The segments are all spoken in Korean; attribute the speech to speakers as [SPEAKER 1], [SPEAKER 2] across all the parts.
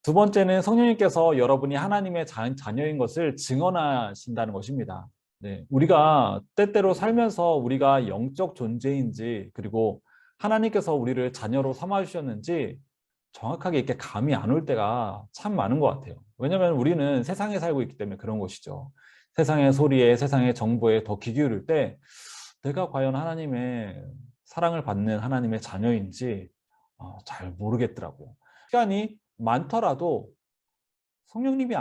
[SPEAKER 1] 두 번째는 성령님께서 여러분이 하나님의 자녀인 것을 증언하신다는 것입니다. 네, 우리가 때때로 살면서 우리가 영적 존재인지 그리고 하나님께서 우리를 자녀로 삼아주셨는지 정확하게 이렇게 감이 안 올 때가 참 많은 것 같아요. 왜냐하면 우리는 세상에 살고 있기 때문에 그런 것이죠. 세상의 소리에, 세상의 정보에 더 귀 기울일 때 내가 과연 하나님의 사랑을 받는 하나님의 자녀인지 잘 모르겠더라고요. 시간이 많더라도 성령님이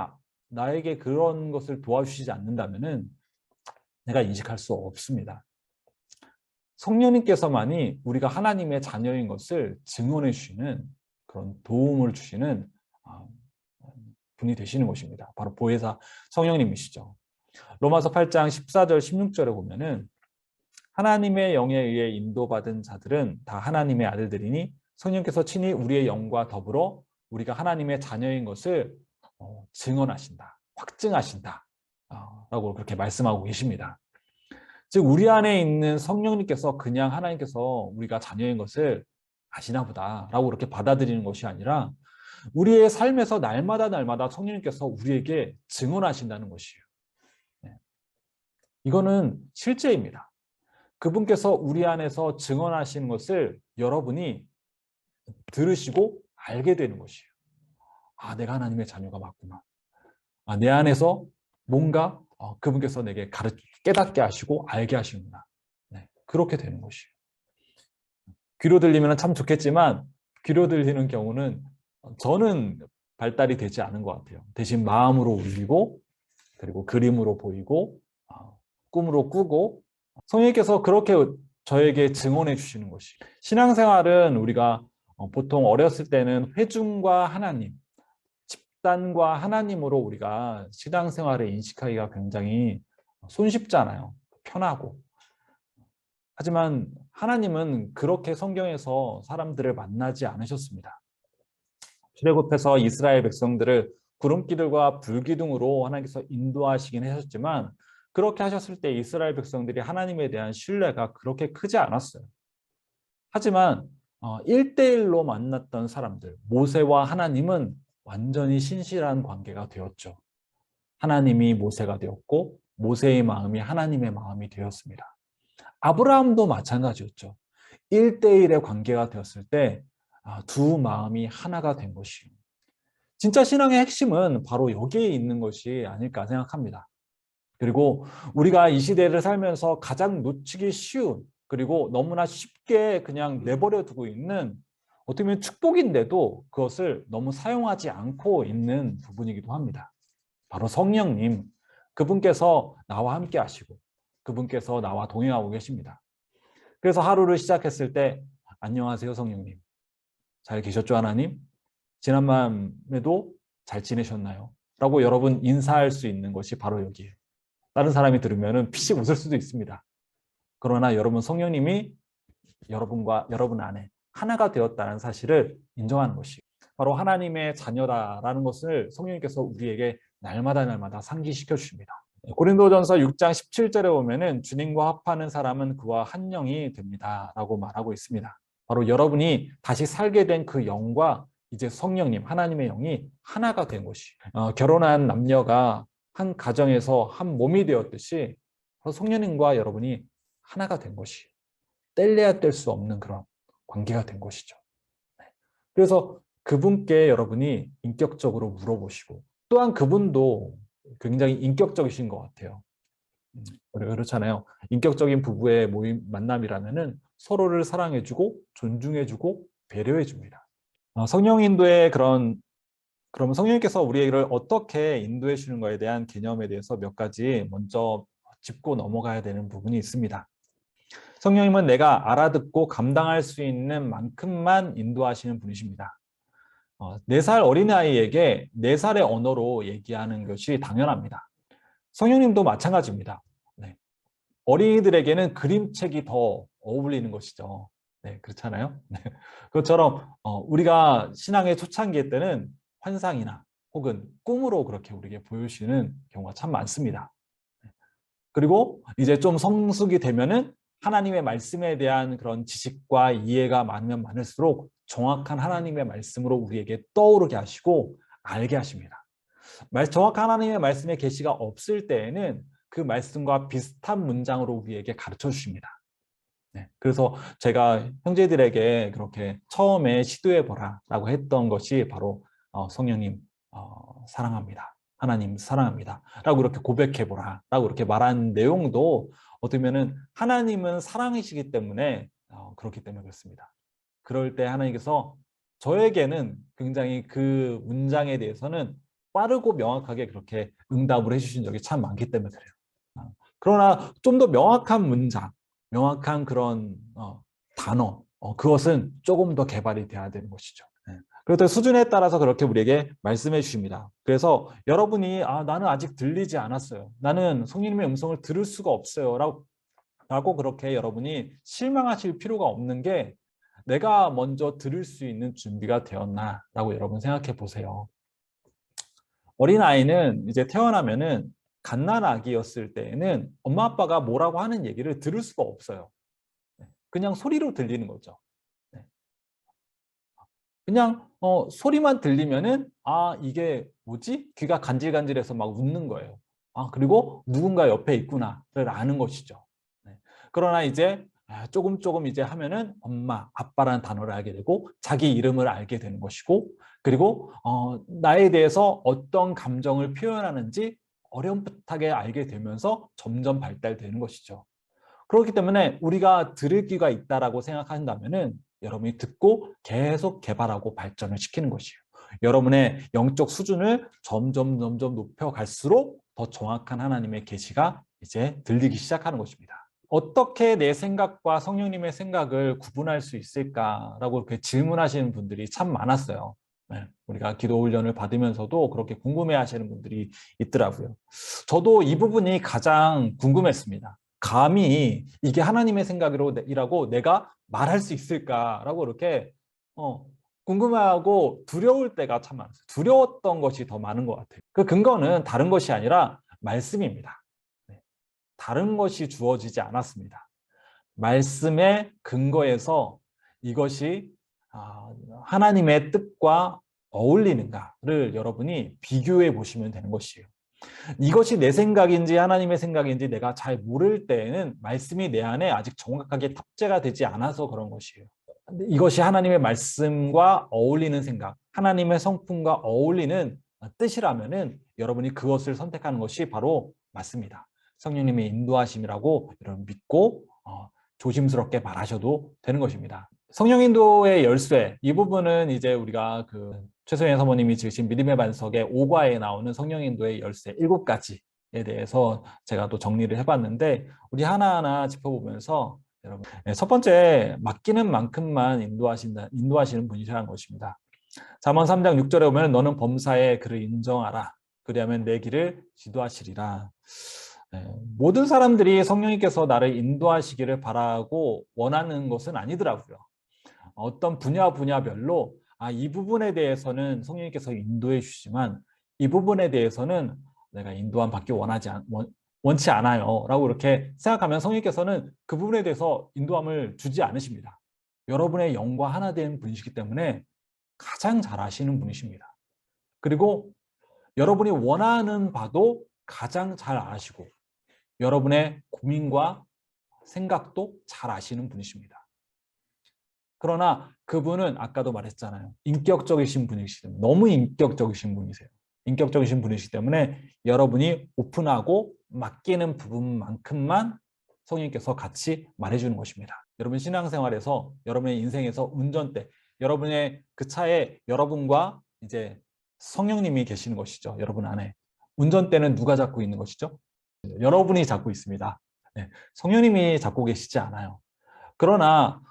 [SPEAKER 1] 나에게 그런 것을 도와주시지 않는다면은 내가 인식할 수 없습니다. 성령님께서만이 우리가 하나님의 자녀인 것을 증언해 주시는 그런 도움을 주시는 분이 되시는 것입니다. 바로 보혜사 성령님이시죠. 로마서 8장 14절 16절에 보면은 하나님의 영에 의해 인도받은 자들은 다 하나님의 아들들이니 성령께서 친히 우리의 영과 더불어 우리가 하나님의 자녀인 것을 증언하신다, 확증하신다 라고 그렇게 말씀하고 계십니다. 즉 우리 안에 있는 성령님께서 그냥 하나님께서 우리가 자녀인 것을 아시나 보다 라고 그렇게 받아들이는 것이 아니라 우리의 삶에서 날마다 성령님께서 우리에게 증언하신다는 것이에요. 이거는 실제입니다. 그분께서 우리 안에서 증언하시는 것을 여러분이 들으시고 알게 되는 것이에요. 내가 하나님의 자녀가 맞구나. 내 안에서 뭔가 그분께서 내게 깨닫게 하시고 알게 하시는구나. 네, 그렇게 되는 것이에요. 귀로 들리면 참 좋겠지만 귀로 들리는 경우는 저는 발달이 되지 않은 것 같아요. 대신 마음으로 울리고 그리고 그림으로 보이고 꿈으로 꾸고 성령님께서 그렇게 저에게 증언해 주시는 것이 신앙생활은 우리가 보통 어렸을 때는 회중과 하나님, 집단과 하나님으로 우리가 신앙생활을 인식하기가 굉장히 손쉽잖아요. 편하고. 하지만 하나님은 그렇게 성경에서 사람들을 만나지 않으셨습니다. 출애굽해서 이스라엘 백성들을 구름기둥과 불기둥으로 하나님께서 인도하시긴 하셨지만 그렇게 하셨을 때 이스라엘 백성들이 하나님에 대한 신뢰가 그렇게 크지 않았어요. 하지만 1대1로 만났던 사람들, 모세와 하나님은 완전히 신실한 관계가 되었죠. 하나님이 모세가 되었고 모세의 마음이 하나님의 마음이 되었습니다. 아브라함도 마찬가지였죠. 1대1의 관계가 되었을 때 두 마음이 하나가 된 것이요. 진짜 신앙의 핵심은 바로 여기에 있는 것이 아닐까 생각합니다. 그리고 우리가 이 시대를 살면서 가장 놓치기 쉬운 그리고 너무나 쉽게 그냥 내버려 두고 있는 어떻게 보면 축복인데도 그것을 너무 사용하지 않고 있는 부분이기도 합니다. 바로 성령님, 그분께서 나와 함께 하시고 그분께서 나와 동행하고 계십니다. 그래서 하루를 시작했을 때 안녕하세요 성령님, 잘 계셨죠 하나님? 지난밤에도 잘 지내셨나요? 라고 여러분 인사할 수 있는 것이 바로 여기에요. 다른 사람이 들으면 피식 웃을 수도 있습니다. 그러나 여러분 성령님이 여러분과 여러분 안에 하나가 되었다는 사실을 인정하는 것이 바로 하나님의 자녀다라는 것을 성령님께서 우리에게 날마다 상기시켜 주십니다. 고린도전서 6장 17절에 보면은 주님과 합하는 사람은 그와 한 영이 됩니다 라고 말하고 있습니다. 바로 여러분이 다시 살게 된 그 영과 이제 성령님, 하나님의 영이 하나가 된 것이 결혼한 남녀가 한 가정에서 한 몸이 되었듯이 바로 성령님과 여러분이 하나가 된 것이 뗄래야 뗄 수 없는 그런 관계가 된 것이죠. 그래서 그분께 여러분이 인격적으로 물어보시고 또한 그분도 굉장히 인격적이신 것 같아요. 그렇잖아요. 인격적인 부부의 만남이라면은 서로를 사랑해주고 존중해주고 배려해줍니다. 성령 인도의 그러면 성령님께서 우리를 어떻게 인도해 주는 것에 대한 개념에 대해서 몇 가지 먼저 짚고 넘어가야 되는 부분이 있습니다. 성령님은 내가 알아듣고 감당할 수 있는 만큼만 인도하시는 분이십니다. 4살 어린아이에게 4살의 언어로 얘기하는 것이 당연합니다. 성령님도 마찬가지입니다. 네. 어린이들에게는 그림책이 더 어울리는 것이죠. 네, 그렇잖아요. 네. 그것처럼 우리가 신앙의 초창기 때는 환상이나 혹은 꿈으로 그렇게 우리에게 보여주시는 경우가 참 많습니다. 그리고 이제 좀 성숙이 되면은 하나님의 말씀에 대한 그런 지식과 이해가 많으면 많을수록 정확한 하나님의 말씀으로 우리에게 떠오르게 하시고 알게 하십니다. 정확한 하나님의 말씀의 계시가 없을 때에는 그 말씀과 비슷한 문장으로 우리에게 가르쳐 주십니다. 네, 그래서 제가 형제들에게 그렇게 처음에 시도해보라 라고 했던 것이 바로 성령님 사랑합니다. 하나님 사랑합니다. 라고 이렇게 고백해보라 라고 이렇게 말한 내용도 어떻게 보면 하나님은 사랑이시기 때문에 그렇기 때문에 그렇습니다. 그럴 때 하나님께서 저에게는 굉장히 그 문장에 대해서는 빠르고 명확하게 그렇게 응답을 해주신 적이 참 많기 때문에 그래요. 그러나 좀 더 명확한 문장, 명확한 그런 단어, 그것은 조금 더 개발이 돼야 되는 것이죠. 네. 그리고 수준에 따라서 그렇게 우리에게 말씀해 주십니다. 그래서 여러분이 나는 아직 들리지 않았어요. 나는 성령님의 음성을 들을 수가 없어요. 라고 그렇게 여러분이 실망하실 필요가 없는 게 내가 먼저 들을 수 있는 준비가 되었나 라고 여러분 생각해 보세요. 어린아이는 이제 태어나면은 갓난아기였을 때에는 엄마 아빠가 뭐라고 하는 얘기를 들을 수가 없어요. 그냥 소리로 들리는 거죠. 그냥 소리만 들리면은 이게 뭐지? 귀가 간질간질해서 막 웃는 거예요. 그리고 누군가 옆에 있구나를 아는 것이죠. 그러나 이제 조금 이제 하면은 엄마, 아빠라는 단어를 알게 되고 자기 이름을 알게 되는 것이고 그리고 나에 대해서 어떤 감정을 표현하는지 어렴풋하게 알게 되면서 점점 발달되는 것이죠. 그렇기 때문에 우리가 들을 귀가 있다라고 생각한다면은 여러분이 듣고 계속 개발하고 발전을 시키는 것이에요. 여러분의 영적 수준을 점점 높여갈수록 더 정확한 하나님의 계시가 이제 들리기 시작하는 것입니다. 어떻게 내 생각과 성령님의 생각을 구분할 수 있을까라고 이렇게 질문하시는 분들이 참 많았어요. 네, 우리가 기도 훈련을 받으면서도 그렇게 궁금해하시는 분들이 있더라고요. 저도 이 부분이 가장 궁금했습니다. 감히 이게 하나님의 생각이라고 내가 말할 수 있을까라고 이렇게 궁금해하고 두려울 때가 참 많았어요. 두려웠던 것이 더 많은 것 같아요. 그 근거는 다른 것이 아니라 말씀입니다. 다른 것이 주어지지 않았습니다. 말씀의 근거에서 이것이 하나님의 뜻과 어울리는가를 여러분이 비교해 보시면 되는 것이에요. 이것이 내 생각인지 하나님의 생각인지 내가 잘 모를 때에는 말씀이 내 안에 아직 정확하게 탑재가 되지 않아서 그런 것이에요. 이것이 하나님의 말씀과 어울리는 생각, 하나님의 성품과 어울리는 뜻이라면은 여러분이 그것을 선택하는 것이 바로 맞습니다. 성령님의 인도하심이라고 여러분 믿고 조심스럽게 말하셔도 되는 것입니다. 성령 인도의 열쇠, 이 부분은 이제 우리가 그 최소연 사모님이 지으신 믿음의 반석의 5과에 나오는 성령 인도의 열쇠 7가지에 대해서 제가 또 정리를 해봤는데 우리 하나하나 짚어보면서 여러분, 첫 번째, 맡기는 만큼만 인도하시는 분이라는 것입니다. 잠언 3장 6절에 보면 너는 범사에 그를 인정하라. 그리하면 내 길을 지도하시리라. 모든 사람들이 성령님께서 나를 인도하시기를 바라고 원하는 것은 아니더라고요. 어떤 분야별로 이 부분에 대해서는 성령님께서 인도해 주시지만 이 부분에 대해서는 내가 인도함 받기 원치 않아요 라고 이렇게 생각하면 성령님께서는 그 부분에 대해서 인도함을 주지 않으십니다. 여러분의 영과 하나 된 분이시기 때문에 가장 잘 아시는 분이십니다. 그리고 여러분이 원하는 바도 가장 잘 아시고 여러분의 고민과 생각도 잘 아시는 분이십니다. 그러나 그분은 아까도 말했잖아요. 인격적이신 분이시기 때문에 너무 인격적이신 분이세요. 인격적이신 분이시기 때문에 여러분이 오픈하고 맡기는 부분만큼만 성령님께서 같이 말해주는 것입니다. 여러분 신앙생활에서 여러분의 인생에서 운전대, 여러분의 그 차에 여러분과 이제 성령님이 계시는 것이죠. 여러분 안에. 운전대는 누가 잡고 있는 것이죠? 여러분이 잡고 있습니다. 네, 성령님이 잡고 계시지 않아요. 그러나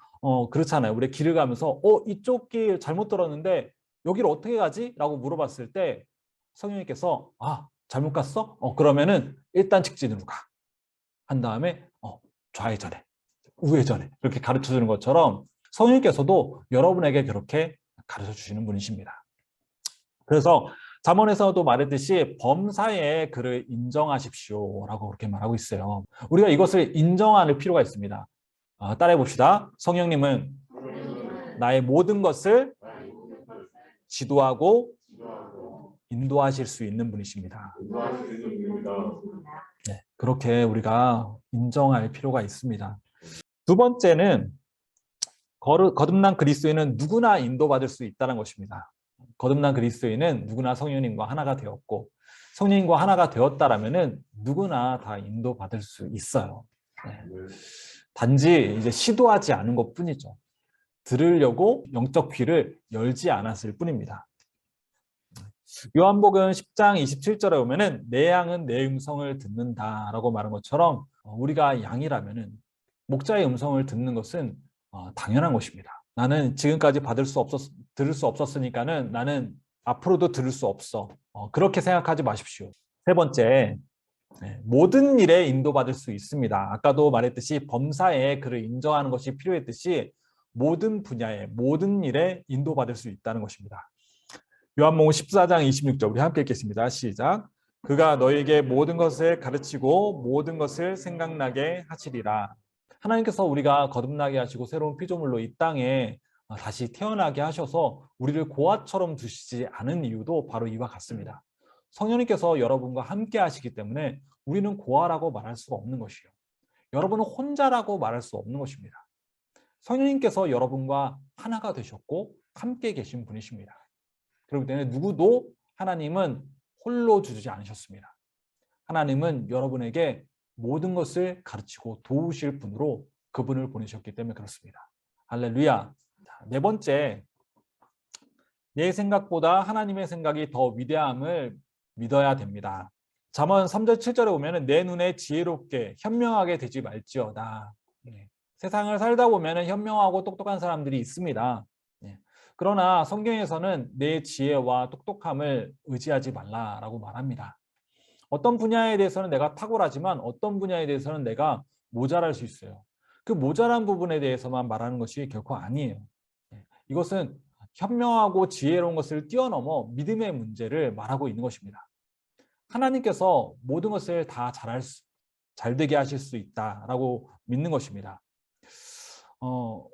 [SPEAKER 1] 그렇잖아요. 우리 길을 가면서 이쪽 길 잘못 들었는데 여기를 어떻게 가지? 라고 물어봤을 때 성령님께서 잘못 갔어? 그러면은 일단 직진으로 가. 한 다음에 좌회전해, 우회전해 이렇게 가르쳐주는 것처럼 성령님께서도 여러분에게 그렇게 가르쳐주시는 분이십니다. 그래서 잠언에서도 말했듯이 범사에 그를 인정하십시오 라고 그렇게 말하고 있어요. 우리가 이것을 인정할 필요가 있습니다. 따라해 봅시다. 성령님은 나의 모든 것을 지도하고 인도하실 수 있는 분이십니다.
[SPEAKER 2] 인도하실 수 있는 분입니다.
[SPEAKER 1] 네, 그렇게 우리가 인정할 필요가 있습니다. 두 번째는 거듭난 그리스도인은 누구나 인도받을 수 있다는 것입니다. 거듭난 그리스도인은 누구나 성령님과 하나가 되었고 성령님과 하나가 되었다라면은 누구나 다 인도받을 수 있어요. 네. 단지 이제 시도하지 않은 것뿐이죠. 들으려고 영적 귀를 열지 않았을 뿐입니다. 요한복음 10장 27절에 보면은 내 양은 내 음성을 듣는다라고 말한 것처럼 우리가 양이라면은 목자의 음성을 듣는 것은 당연한 것입니다. 나는 지금까지 들을 수 없었으니까는 나는 앞으로도 들을 수 없어. 그렇게 생각하지 마십시오. 세 번째, 모든 일에 인도받을 수 있습니다. 아까도 말했듯이 범사에 그를 인정하는 것이 필요했듯이 모든 분야에 모든 일에 인도받을 수 있다는 것입니다. 요한복음 14장 26절 우리 함께 읽겠습니다. 시작. 그가 너에게 모든 것을 가르치고 모든 것을 생각나게 하시리라. 하나님께서 우리가 거듭나게 하시고 새로운 피조물로 이 땅에 다시 태어나게 하셔서 우리를 고아처럼 두시지 않은 이유도 바로 이와 같습니다. 성령님께서 여러분과 함께 하시기 때문에 우리는 고아라고 말할 수가 없는 것이요. 여러분은 혼자라고 말할 수 없는 것입니다. 성령님께서 여러분과 하나가 되셨고 함께 계신 분이십니다. 그렇기 때문에 누구도 하나님은 홀로 두지 않으셨습니다. 하나님은 여러분에게 모든 것을 가르치고 도우실 분으로 그분을 보내셨기 때문에 그렇습니다. 할렐루야. 네 번째, 내 생각보다 하나님의 생각이 더 위대함을 믿어야 됩니다. 잠언 3절 7절에 보면 내 눈에 지혜롭게 현명하게 되지 말지어다. 세상을 살다 보면 현명하고 똑똑한 사람들이 있습니다. 그러나 성경에서는 내 지혜와 똑똑함을 의지하지 말라라고 말합니다. 어떤 분야에 대해서는 내가 탁월하지만 어떤 분야에 대해서는 내가 모자랄 수 있어요. 그 모자란 부분에 대해서만 말하는 것이 결코 아니에요. 이것은 현명하고 지혜로운 것을 뛰어넘어 믿음의 문제를 말하고 있는 것입니다. 하나님께서 모든 것을 다 잘 되게 하실 수 있다라고 믿는 것입니다.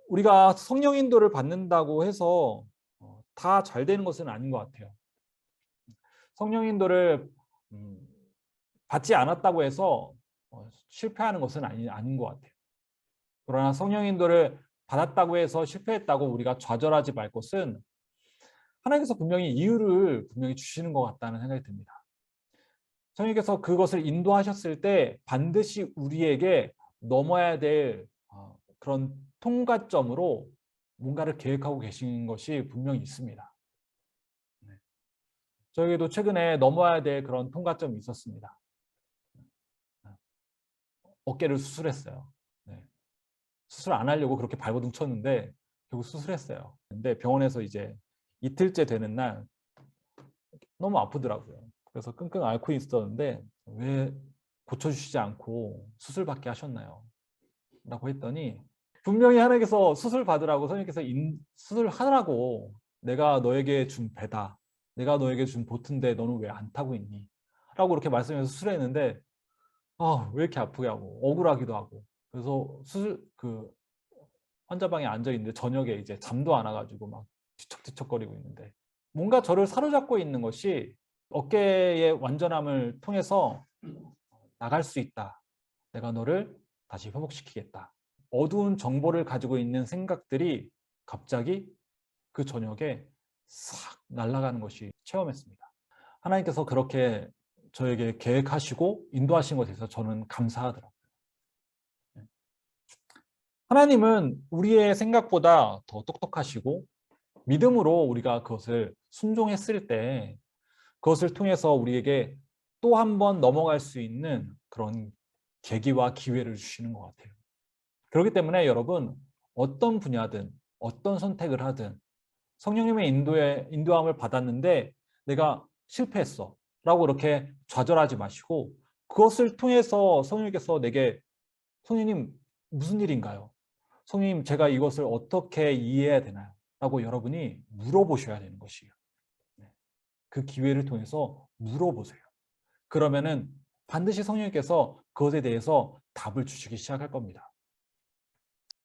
[SPEAKER 1] 우리가 성령 인도를 받는다고 해서 다 잘 되는 것은 아닌 것 같아요. 성령 인도를 받지 않았다고 해서 실패하는 것은 아닌 것 같아요. 그러나 성령 인도를 받았다고 해서 실패했다고 우리가 좌절하지 말 것은 하나님께서 분명히 이유를 주시는 것 같다는 생각이 듭니다. 성령께서 그것을 인도하셨을 때 반드시 우리에게 넘어야 될 그런 통과점으로 뭔가를 계획하고 계신 것이 분명히 있습니다. 저에게도 최근에 넘어야 될 그런 통과점이 있었습니다. 어깨를 수술했어요. 수술 안 하려고 그렇게 발버둥 쳤는데 결국 수술했어요. 근데 병원에서 이제 이틀째 되는 날 너무 아프더라고요. 그래서 끙끙 앓고 있었는데 왜 고쳐주시지 않고 수술받게 하셨나요? 라고 했더니 분명히 하나님께서 수술 받으라고 성령께서 수술하라고 내가 너에게 준 배다. 내가 너에게 준 보트인데 너는 왜 안 타고 있니? 라고 이렇게 말씀해서 수술했는데 왜 이렇게 아프게 하고 억울하기도 하고 그래서 환자방에 앉아 있는데 저녁에 이제 잠도 안 와가지고 막 뒤척뒤척거리고 있는데 뭔가 저를 사로잡고 있는 것이 어깨의 완전함을 통해서 나갈 수 있다. 내가 너를 다시 회복시키겠다. 어두운 정보를 가지고 있는 생각들이 갑자기 그 저녁에 싹 날아가는 것이 체험했습니다. 하나님께서 그렇게 저에게 계획하시고 인도하신 것에 대해서 저는 감사하더라고요. 하나님은 우리의 생각보다 더 똑똑하시고 믿음으로 우리가 그것을 순종했을 때 그것을 통해서 우리에게 또 한 번 넘어갈 수 있는 그런 계기와 기회를 주시는 것 같아요. 그렇기 때문에 여러분 어떤 분야든 어떤 선택을 하든 성령님의 인도함을 받았는데 내가 실패했어 라고 이렇게 좌절하지 마시고 그것을 통해서 성령님께서 내게 성령님 무슨 일인가요? 성령님 제가 이것을 어떻게 이해해야 되나요? 라고 여러분이 물어보셔야 되는 것이에요. 그 기회를 통해서 물어보세요. 그러면은 반드시 성령님께서 그것에 대해서 답을 주시기 시작할 겁니다.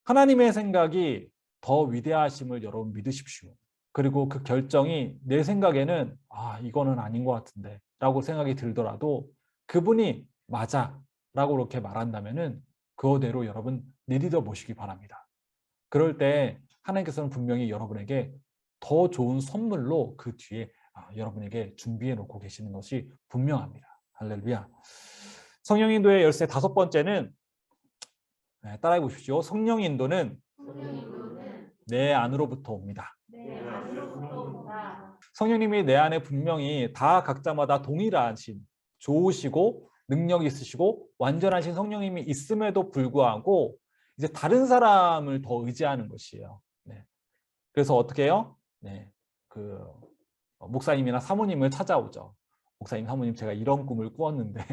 [SPEAKER 1] 하나님의 생각이 더 위대하심을 여러분 믿으십시오. 그리고 그 결정이 내 생각에는 이거는 아닌 것 같은데 라고 생각이 들더라도 그분이 맞아 라고 그렇게 말한다면은 그거대로 여러분 내딛어 보시기 바랍니다. 그럴 때 하나님께서는 분명히 여러분에게 더 좋은 선물로 그 뒤에 여러분에게 준비해 놓고 계시는 것이 분명합니다. 할렐루야. 성령 인도의 열쇠 다섯 번째는 따라해 보십시오. 성령 인도는 내 안으로부터 옵니다. 성령님이 내 안에 분명히 다 각자마다 동일하신 좋으시고 능력 있으시고 완전하신 성령님이 있음에도 불구하고 이제 다른 사람을 더 의지하는 것이에요. 네. 그래서 어떻게 해요? 네. 그 목사님이나 사모님을 찾아오죠. 목사님, 사모님, 제가 이런 꿈을 꾸었는데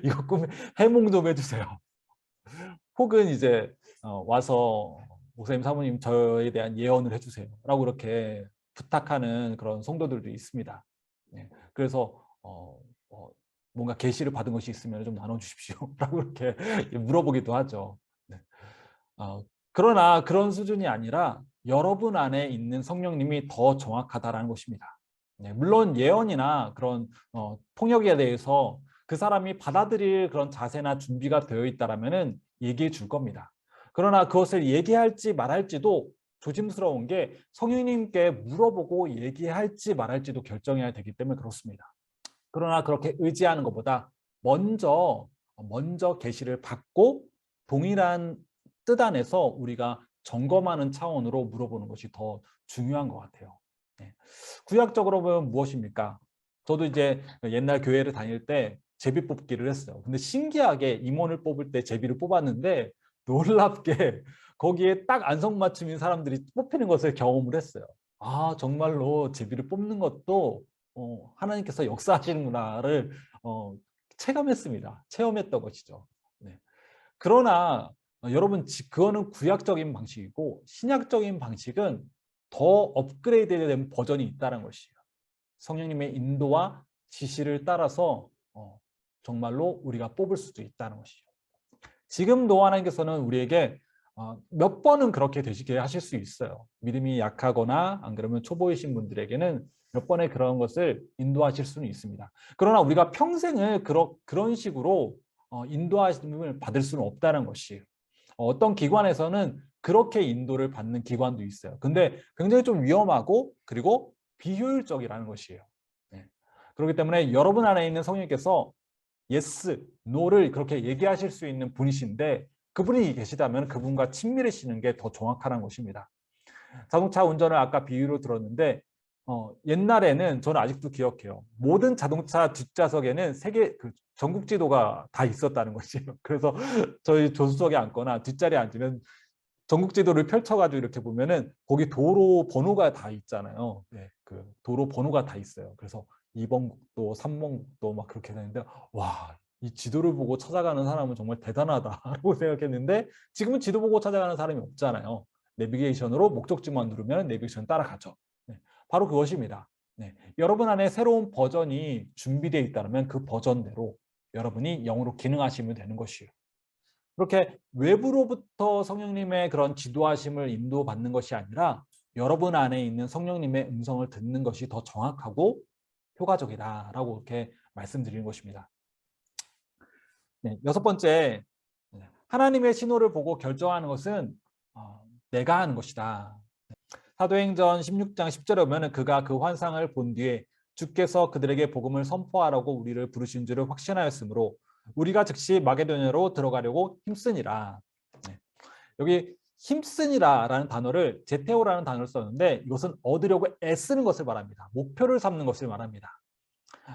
[SPEAKER 1] 이거 꿈 해몽 좀 해주세요. 혹은 이제 와서 목사님, 사모님, 저에 대한 예언을 해주세요. 라고 이렇게 부탁하는 그런 성도들도 있습니다. 네. 그래서 뭔가 계시를 받은 것이 있으면 좀 나눠주십시오. 라고 이렇게 물어보기도 하죠. 네. 그러나 그런 수준이 아니라 여러분 안에 있는 성령님이 더 정확하다라는 것입니다. 네. 물론 예언이나 그런 통역에 대해서 그 사람이 받아들일 그런 자세나 준비가 되어 있다라면은 얘기해 줄 겁니다. 그러나 그것을 얘기할지 말할지도 조심스러운 게 성령님께 물어보고 얘기할지 말할지도 결정해야 되기 때문에 그렇습니다. 그러나 그렇게 의지하는 것보다 먼저 계시를 받고 동일한 뜻 안에서 우리가 점검하는 차원으로 물어보는 것이 더 중요한 것 같아요. 네. 구약적으로 보면 무엇입니까? 저도 이제 옛날 교회를 다닐 때 제비 뽑기를 했어요. 근데 신기하게 임원을 뽑을 때 제비를 뽑았는데 놀랍게 거기에 딱 안성맞춤인 사람들이 뽑히는 것을 경험을 했어요. 정말로 제비를 뽑는 것도 하나님께서 역사하시는구나를 체감했습니다. 체험했던 것이죠. 네. 그러나 여러분 그거는 구약적인 방식이고 신약적인 방식은 더 업그레이드된 버전이 있다는 것이에요. 성령님의 인도와 지시를 따라서 정말로 우리가 뽑을 수도 있다는 것이죠. 지금도 하나님께서는 우리에게 몇 번은 그렇게 되시게 하실 수 있어요. 믿음이 약하거나 안 그러면 초보이신 분들에게는 몇 번의 그런 것을 인도하실 수는 있습니다. 그러나 우리가 평생을 그런 식으로 인도하심을 받을 수는 없다는 것이에요. 어떤 기관에서는 그렇게 인도를 받는 기관도 있어요. 근데 굉장히 좀 위험하고 그리고 비효율적이라는 것이에요. 네. 그렇기 때문에 여러분 안에 있는 성령께서 yes, no를 그렇게 얘기하실 수 있는 분이신데 그분이 계시다면 그분과 친밀해지는 게 더 정확한 것입니다. 자동차 운전을 아까 비유로 들었는데 옛날에는 저는 아직도 기억해요. 모든 자동차 뒷좌석에는 세계 전국 지도가 다 있었다는 것이에요. 그래서 저희 조수석에 앉거나 뒷자리에 앉으면 전국 지도를 펼쳐가지고 이렇게 보면은 거기 도로 번호가 다 있잖아요. 네, 그 도로 번호가 다 있어요. 그래서 2번 국도, 3번 국도 막 그렇게 되는데 와, 이 지도를 보고 찾아가는 사람은 정말 대단하다라고 생각했는데 지금은 지도 보고 찾아가는 사람이 없잖아요. 내비게이션으로 목적지만 누르면 내비게이션 따라가죠. 네, 바로 그것입니다. 네, 여러분 안에 새로운 버전이 준비되어 있다면 그 버전대로 여러분이 영으로 기능하시면 되는 것이에요. 그렇게 외부로부터 성령님의 그런 지도하심을 인도받는 것이 아니라 여러분 안에 있는 성령님의 음성을 듣는 것이 더 정확하고 효과적이다라고 이렇게 말씀드리는 것입니다. 네, 여섯 번째, 하나님의 신호를 보고 결정하는 것은 내가 하는 것이다. 사도행전 16장 10절에 보면 그가 그 환상을 본 뒤에 주께서 그들에게 복음을 선포하라고 우리를 부르신 줄을 확신하였으므로 우리가 즉시 마게도냐로 들어가려고 힘쓰니라. 네. 여기 힘쓰니라라는 단어를 제테오라는 단어를 썼는데 이것은 얻으려고 애쓰는 것을 말합니다. 목표를 삼는 것을 말합니다.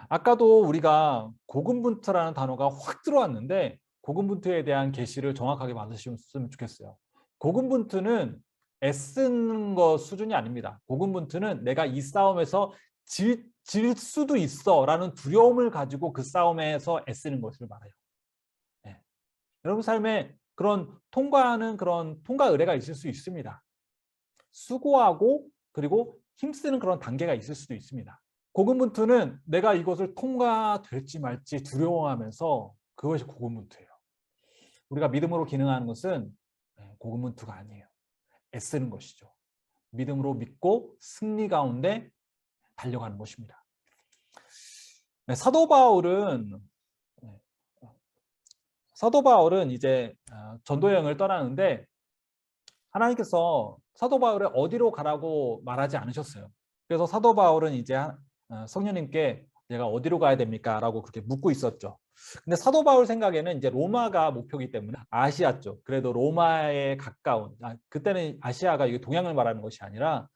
[SPEAKER 1] 아까도 우리가 고군분투라는 단어가 확 들어왔는데 고군분투에 대한 계시를 정확하게 받으셨으면 좋겠어요. 고군분투는 애쓰는 것 수준이 아닙니다. 고군분투는 내가 이 싸움에서 질 수도 있어 라는 두려움을 가지고 그 싸움에서 애쓰는 것을 말해요. 네. 여러분 삶에 그런 통과하는 그런 통과 의례가 있을 수 있습니다. 수고하고 그리고 힘쓰는 그런 단계가 있을 수도 있습니다. 고군분투는 내가 이것을 통과될지 말지 두려워하면서 그것이 고군분투예요. 우리가 믿음으로 기능하는 것은 고군분투가 아니에요. 애쓰는 것이죠. 믿음으로 믿고 승리 가운데 달려가는 것입니다. 네, 사도 바울은 이제 전도 여행을 떠나는데 하나님께서 사도 바울을 어디로 가라고 말하지 않으셨어요. 그래서 사도 바울은 이제 성령님께 내가 어디로 가야 됩니까? 라고 그렇게 묻고 있었죠. 근데 사도 바울 생각에는 이제 로마가 목표이기 때문에 아시아 쪽, 그래도 로마에 가까운, 그때는 아시아가 이게 동양을 말하는 것이 아니라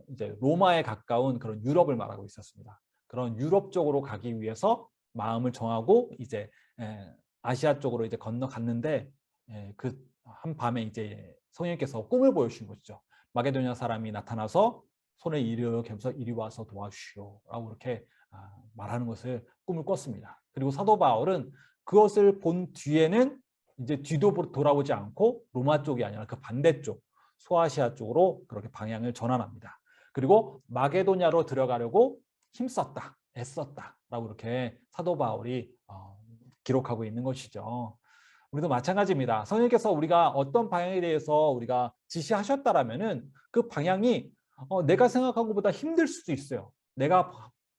[SPEAKER 1] 이제 로마에 가까운 그런 유럽을 말하고 있었습니다. 그런 유럽 쪽으로 가기 위해서 마음을 정하고 이제 아시아 쪽으로 이제 건너갔는데 그 한밤에 이제 성령께서 꿈을 보여주신 것이죠. 마게도냐 사람이 나타나서 손에 이르 겸서 이리 와서 도와주시오 라고 이렇게 말하는 것을 꿈을 꿨습니다. 그리고 사도 바울은 그것을 본 뒤에는 이제 뒤도 돌아보지 않고 로마 쪽이 아니라 그 반대쪽 소아시아 쪽으로 그렇게 방향을 전환합니다. 그리고 마게도냐로 들어가려고 힘썼다, 애썼다 라고 이렇게 사도 바울이 기록하고 있는 것이죠. 우리도 마찬가지입니다. 성령께서 우리가 어떤 방향에 대해서 우리가 지시하셨다라면은 그 방향이 내가 생각한 것보다 힘들 수도 있어요. 내가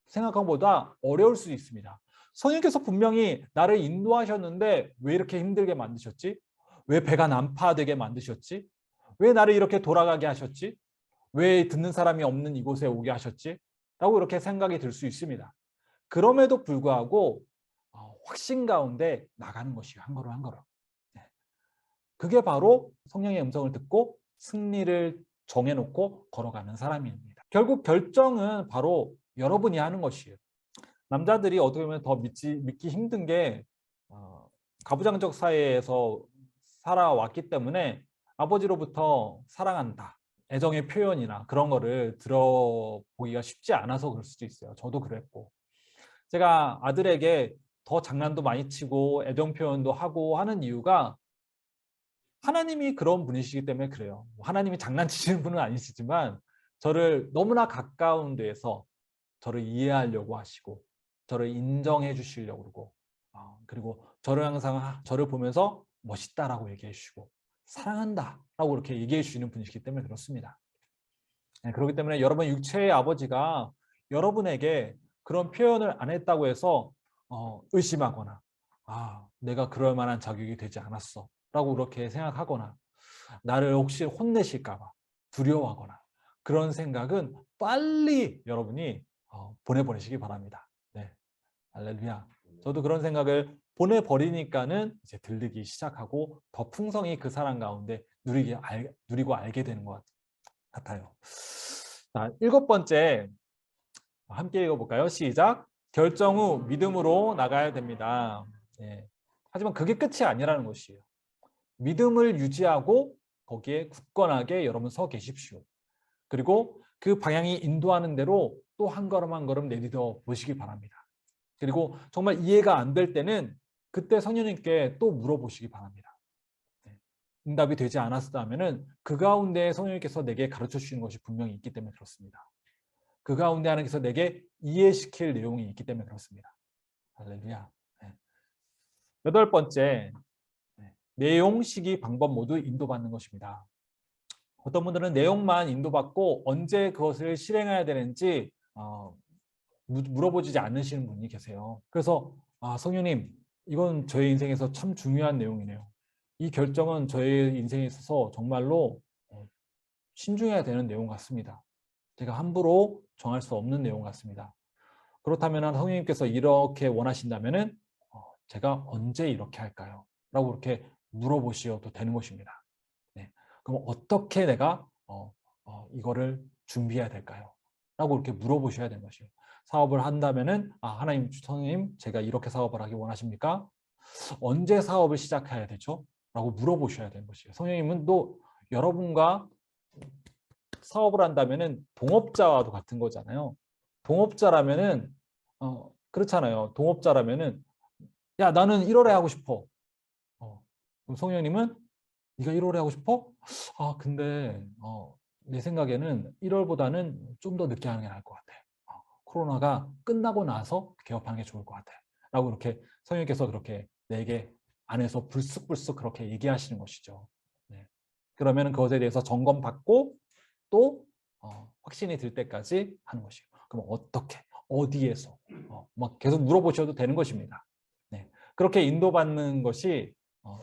[SPEAKER 1] 생각한 것보다 어려울 수도 있습니다. 성령께서 분명히 나를 인도하셨는데 왜 이렇게 힘들게 만드셨지? 왜 배가 난파되게 만드셨지? 왜 나를 이렇게 돌아가게 하셨지? 왜 듣는 사람이 없는 이곳에 오게 하셨지? 라고 이렇게 생각이 들 수 있습니다. 그럼에도 불구하고 확신 가운데 나가는 것이에요. 한 걸음 한 걸음. 그게 바로 성령의 음성을 듣고 승리를 정해놓고 걸어가는 사람입니다. 결국 결정은 바로 여러분이 하는 것이에요. 남자들이 어떻게 보면 더 믿기 힘든 게 가부장적 사회에서 살아왔기 때문에 아버지로부터 사랑한다, 애정의 표현이나 그런 거를 들어보기가 쉽지 않아서 그럴 수도 있어요. 저도 그랬고 제가 아들에게 더 장난도 많이 치고 애정 표현도 하고 하는 이유가 하나님이 그런 분이시기 때문에 그래요. 하나님이 장난치시는 분은 아니시지만 저를 너무나 가까운 데에서 저를 이해하려고 하시고 저를 인정해 주시려고 그러고 그리고 저를 항상 저를 보면서 멋있다라고 얘기해 주시고 사랑한다라고 이렇게 얘기해 주시는 분이시기 때문에 그렇습니다. 그렇기 때문에 여러분 육체의 아버지가 여러분에게 그런 표현을 안 했다고 해서 의심하거나 내가 그럴 만한 자격이 되지 않았어 라고 그렇게 생각하거나 나를 혹시 혼내실까 봐 두려워하거나 그런 생각은 빨리 여러분이 보내버리시기 바랍니다. 네, 할렐루야. 저도 그런 생각을 보내버리니까는 이제 들리기 시작하고 더 풍성히 그 사람 가운데 누리고 알게 되는 것 같아요. 자, 7번째 함께 읽어볼까요? 시작. 결정 후 믿음으로 나가야 됩니다. 네. 하지만 그게 끝이 아니라는 것이에요. 믿음을 유지하고 거기에 굳건하게 여러분 서 계십시오. 그리고 그 방향이 인도하는 대로 또 한 걸음 한 걸음 내딛어 보시기 바랍니다. 그리고 정말 이해가 안 될 때는 그때 성령님께 또 물어보시기 바랍니다. 응답이 되지 않았다면 그 가운데 성령님께서 내게 가르쳐 주시는 것이 분명히 있기 때문에 그렇습니다. 그 가운데 하나님께서 내게 이해시킬 내용이 있기 때문에 그렇습니다. 할렐루야. 8번째, 내용, 시기, 방법 모두 인도받는 것입니다. 어떤 분들은 내용만 인도받고 언제 그것을 실행해야 되는지 물어보지 않으시는 분이 계세요. 그래서 성령님, 이건 저의 인생에서 참 중요한 내용이네요. 이 결정은 저의 인생에 있어서 정말로 신중해야 되는 내용 같습니다. 제가 함부로 정할 수 없는 내용 같습니다. 그렇다면 성령님께서 이렇게 원하신다면 제가 언제 이렇게 할까요? 라고 이렇게 물어보셔도 되는 것입니다. 네. 그럼 어떻게 내가 이거를 준비해야 될까요? 라고 이렇게 물어보셔야 되는 것이에요. 사업을 한다면은 하나님, 성령님, 제가 이렇게 사업을 하기 원하십니까? 언제 사업을 시작해야 되죠? 라고 물어보셔야 되는 것이에요. 성령님은 또 여러분과 사업을 한다면은 동업자와도 같은 거잖아요. 동업자라면은 그렇잖아요. 동업자라면은 야, 나는 1월에 하고 싶어. 그럼 성령님은 네가 1월에 하고 싶어? 근데 내 생각에는 1월보다는 좀 더 늦게 하는 게 나을 것 같아. 코로나가 끝나고 나서 개업하는 게 좋을 것 같아. 라고 이렇게 성령님께서 그렇게 내게 안에서 불쑥불쑥 그렇게 얘기하시는 것이죠. 네. 그러면 그것에 대해서 점검받고 또 확신이 들 때까지 하는 것이에요. 그럼 어떻게, 어디에서 막 계속 물어보셔도 되는 것입니다. 네. 그렇게 인도받는 것이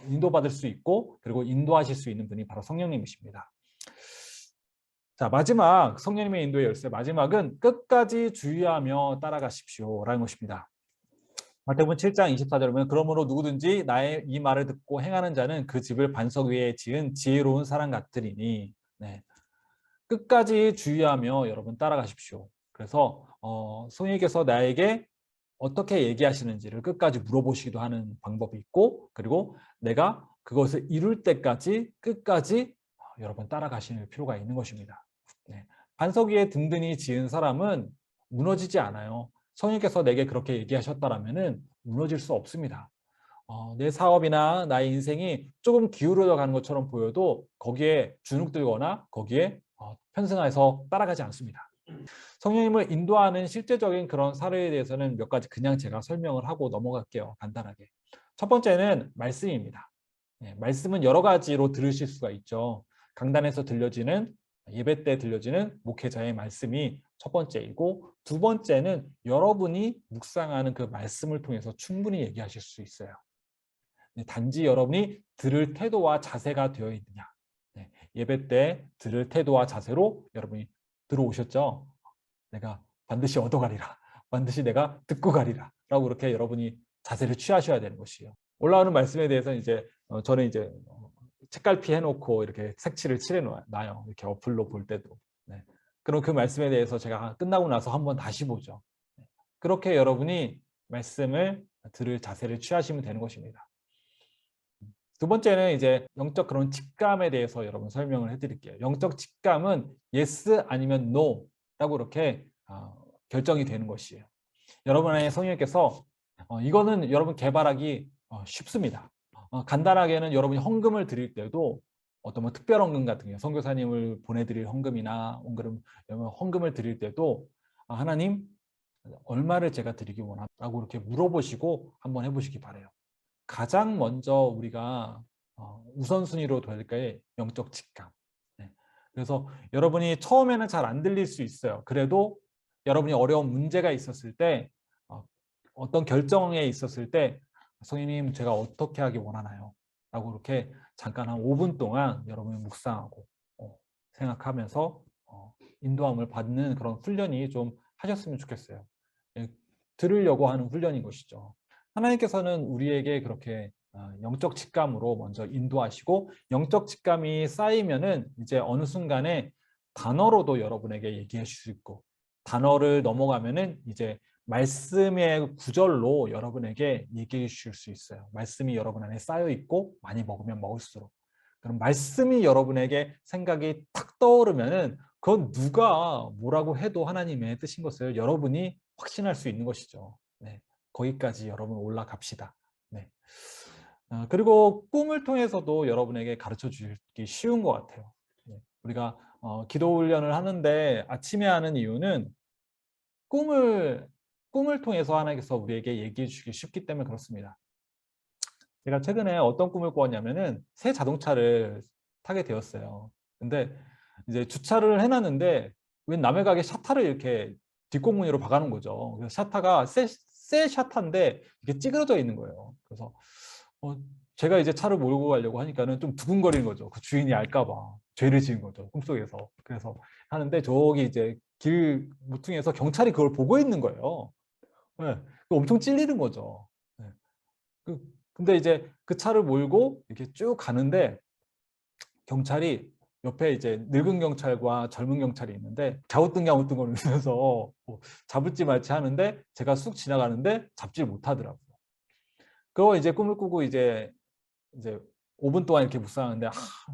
[SPEAKER 1] 인도받을 수 있고 그리고 인도하실 수 있는 분이 바로 성령님이십니다. 자, 마지막 성령님의 인도의 열쇠 마지막은 끝까지 주의하며 따라가십시오 라는 것입니다. 마태복음 7장 24절에 보면 그러므로 누구든지 나의 이 말을 듣고 행하는 자는 그 집을 반석 위에 지은 지혜로운 사람 같으리니. 네. 끝까지 주의하며 여러분 따라가십시오. 그래서 성령님께서 나에게 어떻게 얘기하시는지를 끝까지 물어보시기도 하는 방법이 있고 그리고 내가 그것을 이룰 때까지 끝까지 여러분 따라가실 필요가 있는 것입니다. 네. 반석 위에 든든히 지은 사람은 무너지지 않아요. 성령께서 내게 그렇게 얘기하셨다라면은 무너질 수 없습니다. 내 사업이나 나의 인생이 조금 기울어져 가는 것처럼 보여도 거기에 주눅들거나 거기에 편승해서 따라가지 않습니다. 성령님을 인도하는 실제적인 그런 사례에 대해서는 몇 가지 그냥 제가 설명을 하고 넘어갈게요. 간단하게. 첫 번째는 말씀입니다. 네, 말씀은 여러 가지로 들으실 수가 있죠. 강단에서 들려지는 예배 때 들려지는 목회자의 말씀이 첫 번째이고 두 번째는 여러분이 묵상하는 그 말씀을 통해서 충분히 얘기하실 수 있어요. 네, 단지 여러분이 들을 태도와 자세가 되어 있느냐. 네, 예배 때 들을 태도와 자세로 여러분이 들어오셨죠. 내가 반드시 얻어가리라. 반드시 내가 듣고 가리라. 라고 그렇게 여러분이 자세를 취하셔야 되는 것이에요. 올라오는 말씀에 대해서 이제 저는 이제 책갈피 해놓고 이렇게 색칠을 칠해놔요. 이렇게 어플로 볼 때도. 네. 그럼 그 말씀에 대해서 제가 끝나고 나서 한번 다시 보죠. 네. 그렇게 여러분이 말씀을 들을 자세를 취하시면 되는 것입니다. 두 번째는 이제 영적 그런 직감에 대해서 여러분 설명을 해드릴게요. 영적 직감은 yes 아니면 no 라고 이렇게 결정이 되는 것이에요. 여러분 안에 성령께서 이거는 여러분 개발하기 쉽습니다. 간단하게는 여러분이 헌금을 드릴 때도 어떤 뭐 특별 헌금 같은 경우 선교사님을 보내드릴 헌금이나 헌금을 드릴 때도 하나님 얼마를 제가 드리기 원하라고 이렇게 물어보시고 한번 해보시기 바라요. 가장 먼저 우리가 우선순위로 될 게 영적 직감. 네. 그래서 여러분이 처음에는 잘 안 들릴 수 있어요. 그래도 여러분이 어려운 문제가 있었을 때 어떤 결정에 있었을 때 성령님 제가 어떻게 하기 원하나요? 라고 이렇게 잠깐 한 5분 동안 여러분이 묵상하고 생각하면서 인도함을 받는 그런 훈련이 좀 하셨으면 좋겠어요. 예, 들으려고 하는 훈련인 것이죠. 하나님께서는 우리에게 그렇게 영적 직감으로 먼저 인도하시고 영적 직감이 쌓이면은 이제 어느 순간에 단어로도 여러분에게 얘기해 줄 수 있고 단어를 넘어가면은 이제 말씀의 구절로 여러분에게 얘기해 주실 수 있어요. 말씀이 여러분 안에 쌓여 있고 많이 먹으면 먹을수록 그럼 말씀이 여러분에게 생각이 탁 떠오르면은 그건 누가 뭐라고 해도 하나님의 뜻인 것을 여러분이 확신할 수 있는 것이죠. 네. 거기까지 여러분 올라갑시다. 네. 그리고 꿈을 통해서도 여러분에게 가르쳐 주기 쉬운 것 같아요. 네. 우리가 기도 훈련을 하는데 아침에 하는 이유는 꿈을 통해서 하나님께서 우리에게 얘기해 주기 쉽기 때문에 그렇습니다. 제가 최근에 어떤 꿈을 꾸었냐면은 새 자동차를 타게 되었어요. 근데 이제 주차를 해놨는데 웬 남의 가게 샤타를 이렇게 뒷공무니로 박아놓은 거죠. 그래서 샤타가 새 샤타인데 이게 찌그러져 있는 거예요. 그래서 제가 이제 차를 몰고 가려고 하니까는 좀 두근거리는 거죠. 그 주인이 알까봐 죄를 지은 거죠. 꿈속에서. 그래서 하는데 저기 이제 길 모퉁이에서 경찰이 그걸 보고 있는 거예요. 네. 엄청 찔리는 거죠. 네. 근데 이제 그 차를 몰고 이렇게 쭉 가는데 경찰이 옆에 이제 늙은 경찰과 젊은 경찰이 있는데 갸우뚱갸우뚱거리면서 잡을지 말지 하는데 제가 쑥 지나가는데 잡질 못하더라고요. 그거 이제 꿈을 꾸고 이제 5분 동안 이렇게 묵상하는데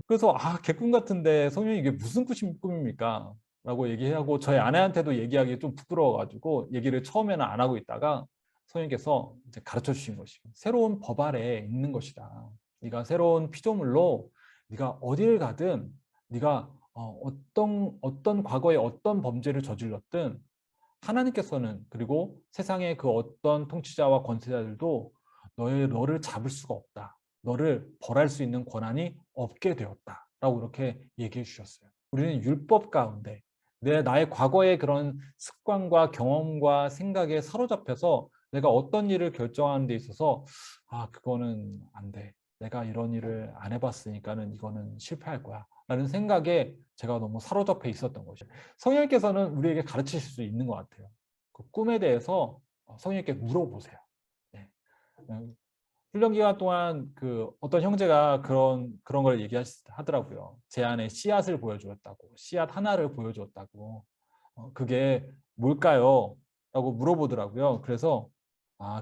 [SPEAKER 1] 그래서 개꿈 같은데 성령이 이게 무슨 꿈입니까? 라고 얘기하고 저희 아내한테도 얘기하기 좀 부끄러워가지고 얘기를 처음에는 안 하고 있다가 성령께서 이제 가르쳐 주신 것이 새로운 법 아래에 있는 것이다. 네가 새로운 피조물로 네가 어딜 가든 네가 어떤 과거에 어떤 범죄를 저질렀든 하나님께서는 그리고 세상의 그 어떤 통치자와 권세자들도 너를 잡을 수가 없다. 너를 벌할 수 있는 권한이 없게 되었다. 라고 이렇게 얘기해 주셨어요. 우리는 율법 가운데 나의 과거의 그런 습관과 경험과 생각에 사로잡혀서 내가 어떤 일을 결정하는 데 있어서 그거는 안 돼. 내가 이런 일을 안 해봤으니까는 이거는 실패할 거야. 라는 생각에 제가 너무 사로잡혀 있었던 것이죠. 성령님께서는 우리에게 가르치실 수 있는 것 같아요. 그 꿈에 대해서 성령님께 물어보세요. 네. 훈련 기간 동안 그 어떤 형제가 그런 걸 얘기하더라고요. 제 안에 씨앗을 보여주었다고, 씨앗 하나를 보여주었다고. 그게 뭘까요? 라고 물어보더라고요. 그래서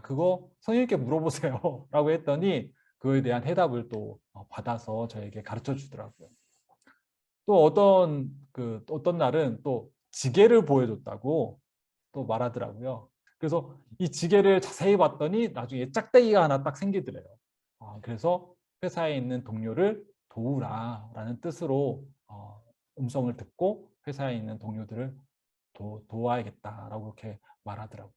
[SPEAKER 1] 그거 성령님께 물어보세요. 라고 했더니 그거에 대한 해답을 또 받아서 저에게 가르쳐 주더라고요. 또 어떤 날은 또 지게를 보여줬다고 또 말하더라고요. 그래서 이 지게를 자세히 봤더니 나중에 짝대기가 하나 딱 생기더래요. 그래서 회사에 있는 동료를 도우라라는 뜻으로 음성을 듣고 회사에 있는 동료들을 도와야겠다라고 이렇게 말하더라고요.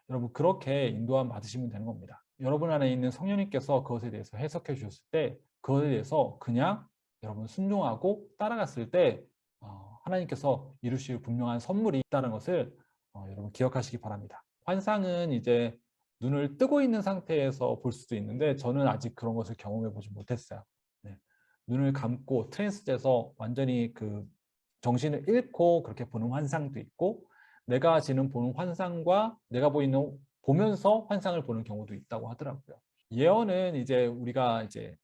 [SPEAKER 1] 여러분 그렇게 인도함 받으시면 되는 겁니다. 여러분 안에 있는 성령님께서 그것에 대해서 해석해 주셨을 때 그것에 대해서 그냥 여러분 순종하고 따라갔을 때 하나님께서 이루실 분명한 선물이 있다는 것을 여러분 기억하시기 바랍니다. 환상은 이제 눈을 뜨고 있는 상태에서 볼 수도 있는데 저는 아직 그런 것을 경험해 보지 못했어요. 네. 눈을 감고 트랜스돼서 완전히 그 정신을 잃고 그렇게 보는 환상도 있고 내가 지금 보는 환상과 내가 보면서 환상을 보는 경우도 있다고 하더라고요. 예언은 이제 우리가 이제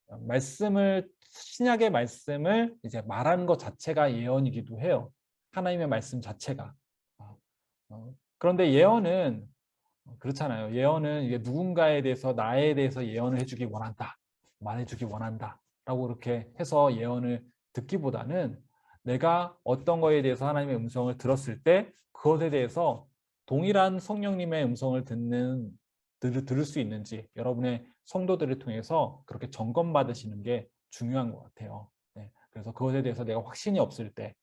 [SPEAKER 1] 신약의 말씀을 이제 말하는 것 자체가 예언이기도 해요. 하나님의 말씀 자체가. 그런데 예언은 그렇잖아요. 예언은 이게 누군가에 대해서 나에 대해서 예언을 해주기 원한다. 말해주기 원한다. 라고 그렇게 해서 예언을 듣기보다는 내가 어떤 거에 대해서 하나님의 음성을 들었을 때 그것에 대해서 동일한 성령님의 음성을 들을 수 있는지 여러분의 성도들을 통해서 그렇게 점검받으시는 게 중요한 것 같아요. 네, 그래서 그것에 대해서 내가 확신이 없을 때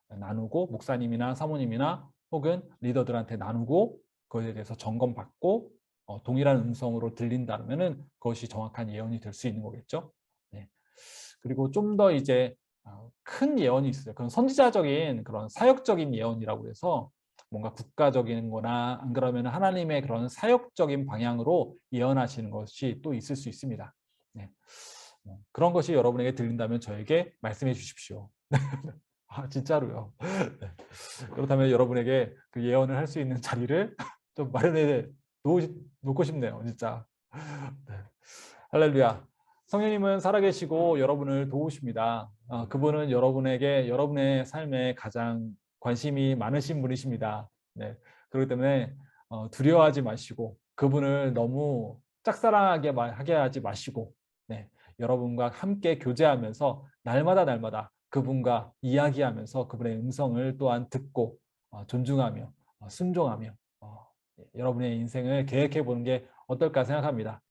[SPEAKER 1] 나누고 목사님이나 사모님이나 혹은 리더들한테 나누고 그것에 대해서 점검받고 동일한 음성으로 들린다면 그것이 정확한 예언이 될 수 있는 거겠죠. 네. 그리고 좀 더 이제 큰 예언이 있어요. 그런 선지자적인 그런 사역적인 예언이라고 해서 뭔가 국가적인 거나 안 그러면 하나님의 그런 사역적인 방향으로 예언하시는 것이 또 있을 수 있습니다. 네. 그런 것이 여러분에게 들린다면 저에게 말씀해 주십시오. 진짜로요. 네. 그렇다면 여러분에게 그 예언을 할 수 있는 자리를 좀 마련해 놓고 싶네요. 진짜. 네. 할렐루야. 성령님은 살아계시고 여러분을 도우십니다. 그분은 여러분의 삶에 가장 관심이 많으신 분이십니다. 네. 그렇기 때문에 두려워하지 마시고 그분을 너무 짝사랑하게 하게 하지 마시고 네. 여러분과 함께 교제하면서 날마다 그분과 이야기하면서 그분의 음성을 또한 듣고 존중하며 순종하며 여러분의 인생을 계획해 보는 게 어떨까 생각합니다.